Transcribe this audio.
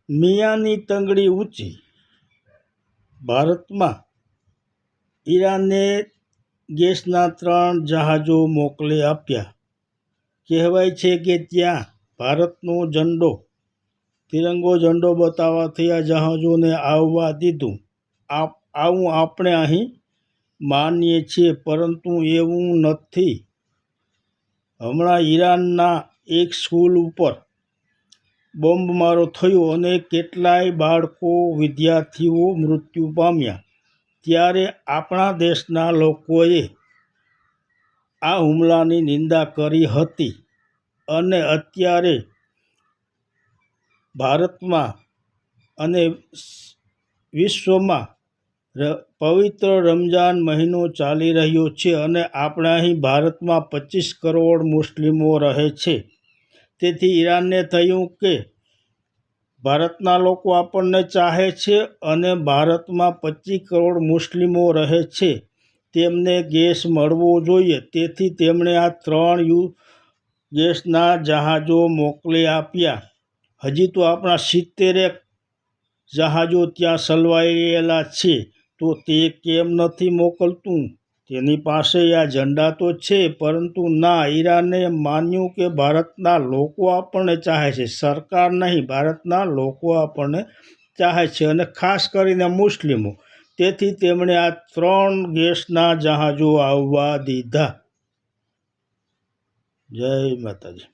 મિયાંની તંગડી ઊંચી। ભારતમાં ઈરાને ગેસના 3 જહાજો મોકલી આપ્યા। કહેવાય છે કે ત્યાં ભારતનો તિરંગો ઝંડો બતાવવાથી આ જહાજોને આવવા દીધું। આવું આપણે અહીં માનીએ છીએ, પરંતુ એવું નથી। હમણાં ઈરાનના એક સ્કૂલ ઉપર બોમ્બમારો થયો અને કેટલાય બાળકો, વિદ્યાર્થીઓ મૃત્યુ પામ્યા। ત્યારે આપણા દેશના લોકોએ આ હુમલાની નિંદા કરી હતી અને અત્યારે ભારતમાં અને વિશ્વમાં પવિત્ર રમઝાન મહિનો ચાલી રહ્યો છે અને આપણે અહીં ભારતમાં 25 કરોડ મુસ્લિમો રહે છે। તેથી ઈરાનને થયું કે ભારતના લોકો આપણને ચાહે છે અને ભારતમાં 25 કરોડ મુસ્લિમો રહે છે, તેમને ગેસ મળવો જોઈએ। તેથી તેમણે આ 3 ગેસના જહાજો મોકલી આપ્યા। હજી તો આપણા 70 જહાજો ત્યાં સલવાયેલા છે, તો તે કેમ નથી મોકલતું? તેની પાસે આ ઝંડા તો છે, પરંતુ ના, ઈરાને માન્યું કે ભારતના લોકો આપણને ચાહે છે, સરકાર નહીં, ભારતના લોકો આપણને ચાહે છે અને ખાસ કરીને મુસ્લિમો। તેથી તેમણે આ 3 ગેસના જહાજો આવવા દીધા। જય માતાજી।